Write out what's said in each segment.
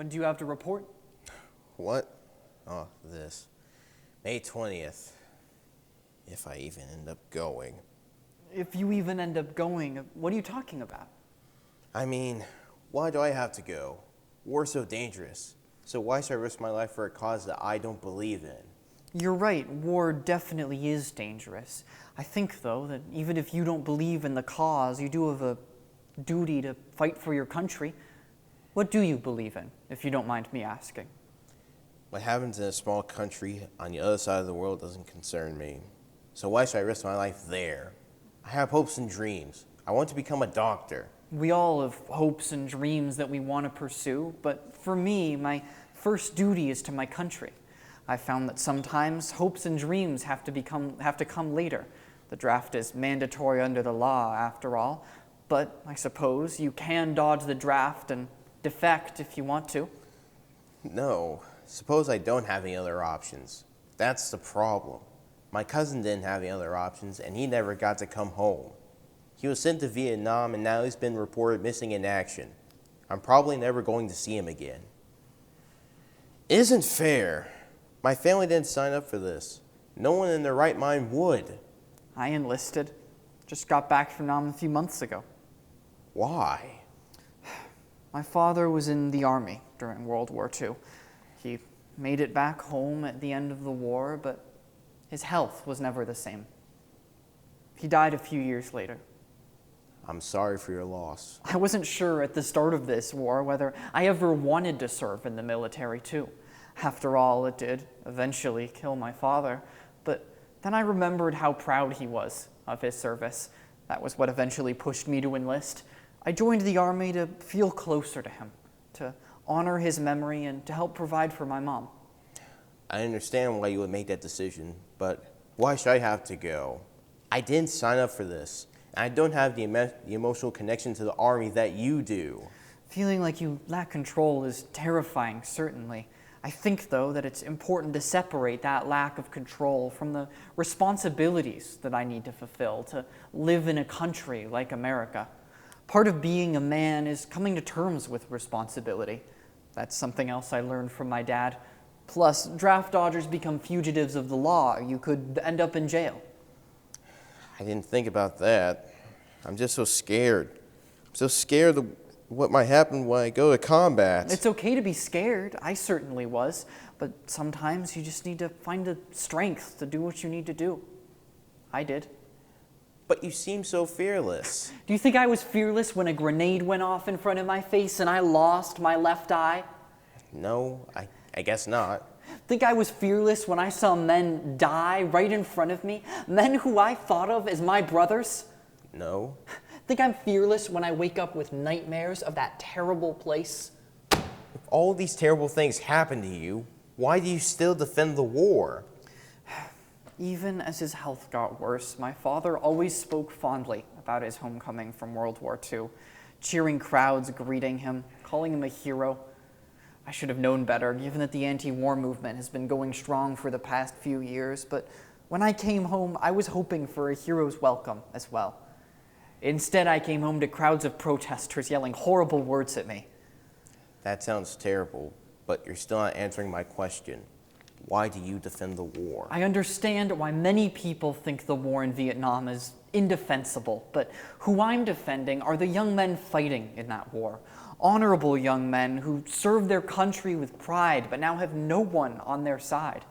When do you have to report? What? Oh, this. May 20th. If I even end up going. If you even end up going, what are you talking about? I mean, why do I have to go? War's so dangerous. So why should I risk my life for a cause that I don't believe in? You're right, war definitely is dangerous. I think, though, that even if you don't believe in the cause, you do have a duty to fight for your country. What do you believe in, if you don't mind me asking? What happens in a small country on the other side of the world doesn't concern me. So why should I risk my life there? I have hopes and dreams. I want to become a doctor. We all have hopes and dreams that we want to pursue, but for me, my first duty is to my country. I found that sometimes hopes and dreams have to come later. The draft is mandatory under the law, after all, but I suppose you can dodge the draft and defect if you want to. No, suppose I don't have any other options. That's the problem. My cousin didn't have any other options, and he never got to come home. He was sent to Vietnam, and now he's been reported missing in action. I'm probably never going to see him again. It isn't fair. My family didn't sign up for this. No one in their right mind would. I enlisted. Just got back from Nam a few months ago. Why? My father was in the army during World War II. He made it back home at the end of the war, but his health was never the same. He died a few years later. I'm sorry for your loss. I wasn't sure at the start of this war whether I ever wanted to serve in the military too. After all, it did eventually kill my father, but then I remembered how proud he was of his service. That was what eventually pushed me to enlist. I joined the army to feel closer to him, to honor his memory, and to help provide for my mom. I understand why you would make that decision, but why should I have to go? I didn't sign up for this, and I don't have the emotional connection to the army that you do. Feeling like you lack control is terrifying, certainly. I think, though, that it's important to separate that lack of control from the responsibilities that I need to fulfill to live in a country like America. Part of being a man is coming to terms with responsibility. That's something else I learned from my dad. Plus, draft dodgers become fugitives of the law. You could end up in jail. I didn't think about that. I'm just so scared. I'm so scared of what might happen when I go to combat. It's okay to be scared. I certainly was. But sometimes you just need to find the strength to do what you need to do. I did. But you seem so fearless. Do you think I was fearless when a grenade went off in front of my face and I lost my left eye? No, I guess not. Think I was fearless when I saw men die right in front of me? Men who I thought of as my brothers? No. Think I'm fearless when I wake up with nightmares of that terrible place? If all these terrible things happen to you, why do you still defend the war? Even as his health got worse, my father always spoke fondly about his homecoming from World War II, cheering crowds greeting him, calling him a hero. I should have known better, given that the anti-war movement has been going strong for the past few years, but when I came home, I was hoping for a hero's welcome as well. Instead, I came home to crowds of protesters yelling horrible words at me. That sounds terrible, but you're still not answering my question. Why do you defend the war? I understand why many people think the war in Vietnam is indefensible, but who I'm defending are the young men fighting in that war. Honorable young men who served their country with pride, but now have no one on their side.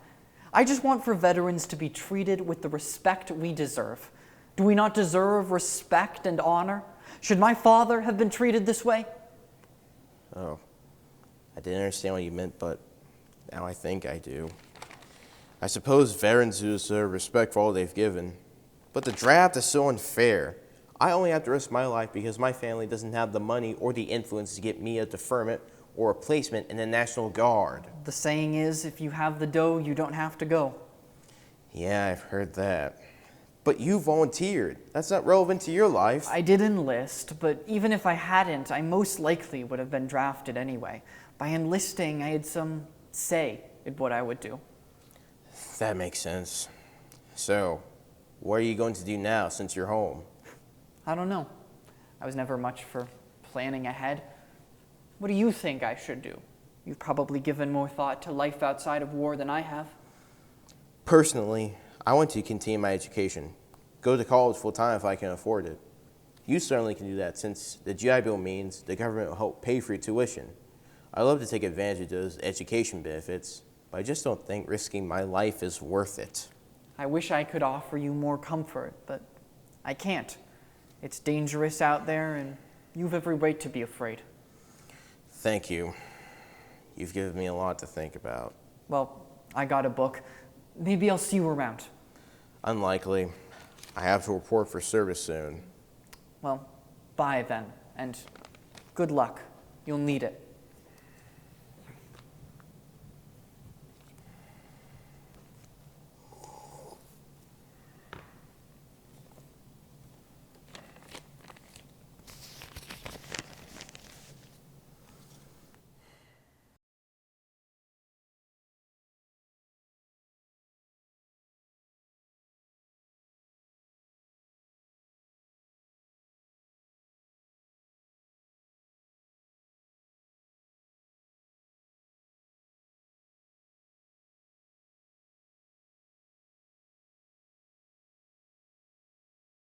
I just want for veterans to be treated with the respect we deserve. Do we not deserve respect and honor? Should my father have been treated this way? Oh, I didn't understand what you meant, but now I think I do. I suppose veterans deserve respect for all they've given, but the draft is so unfair. I only have to risk my life because my family doesn't have the money or the influence to get me a deferment or a placement in the National Guard. The saying is, if you have the dough, you don't have to go. Yeah, I've heard that. But you volunteered. That's not relevant to your life. I did enlist, but even if I hadn't, I most likely would have been drafted anyway. By enlisting, I had some say in what I would do. That makes sense. So, what are you going to do now since you're home? I don't know. I was never much for planning ahead. What do you think I should do? You've probably given more thought to life outside of war than I have. Personally, I want to continue my education, go to college full time if I can afford it. You certainly can do that since the GI Bill means the government will help pay for your tuition. I love to take advantage of those education benefits, but I just don't think risking my life is worth it. I wish I could offer you more comfort, but I can't. It's dangerous out there, and you've every right to be afraid. Thank you. You've given me a lot to think about. Well, I got a book. Maybe I'll see you around. Unlikely. I have to report for service soon. Well, bye then, and good luck. You'll need it.